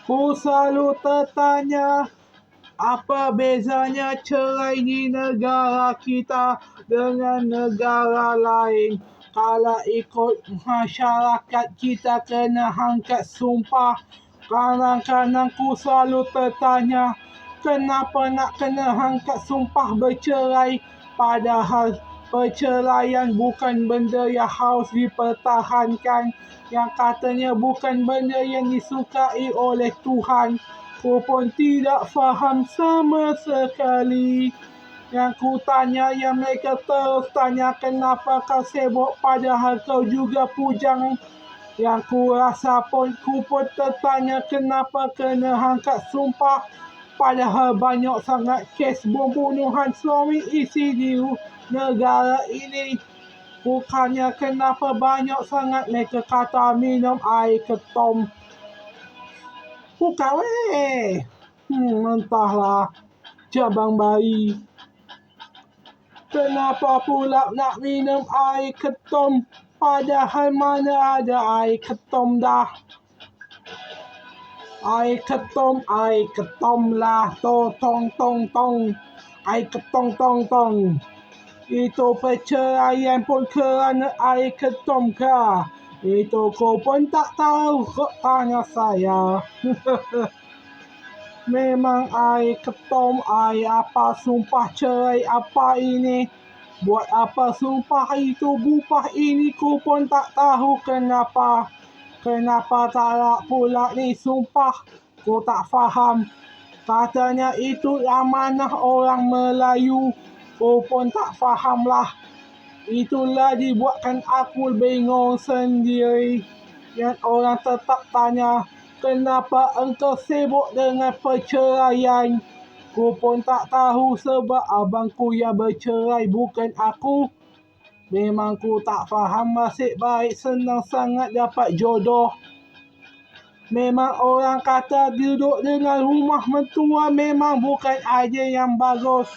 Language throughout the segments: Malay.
Ku selalu tertanya, apa bezanya cerai di negara kita dengan negara lain? Kalau ikut masyarakat kita kena angkat sumpah. Kadang-kadang ku selalu tertanya, kenapa nak kena angkat sumpah bercerai? Padahal perceraian bukan benda yang harus dipertahankan, yang katanya bukan benda yang disukai oleh Tuhan. Ku pun tidak faham sama sekali. Yang ku tanya, yang mereka terus tanya, kenapa kau sibuk padahal kau juga pujang. Yang ku rasa pun, ku pun tertanya, kenapa kena angkat sumpah. Padahal banyak sangat kes pembunuhan suami isteri di negara ini. Bukannya kenapa banyak sangat mereka kata minum air ketum. Bukan weh. Entahlah. Cabang bayi. Kenapa pula nak minum air ketum? Padahal mana ada air ketum dah. Air ketum lah. Tong tong tong. Air ketong tong tong. Itu perceraian pun kerana air ketum kah? Itu kau pun tak tahu, kau tanya saya. Memang air ketum, air apa, sumpah cerai apa ini? Buat apa sumpah itu, bupah ini, ku pun tak tahu kenapa. Kenapa tak nak pula ni sumpah, ku tak faham. Katanya itu amanah orang Melayu, ku pun tak faham lah. Itulah dibuatkan aku bingung sendiri. Yang orang tetap tanya, kenapa engkau sibuk dengan perceraian? Ku pun tak tahu sebab abangku yang bercerai bukan aku. Memang ku tak faham, nasib baik senang sangat dapat jodoh. Memang orang kata duduk dengan rumah mentua memang bukan idea yang bagus.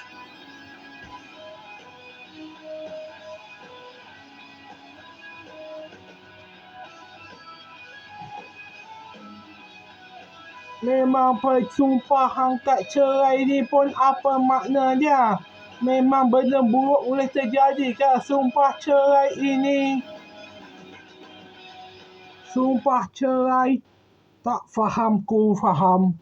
Memang persumpah angkat cerai ni pun apa makna dia? Memang benda buruk boleh terjadi ke sumpah cerai ini? Sumpah cerai tak faham ku faham.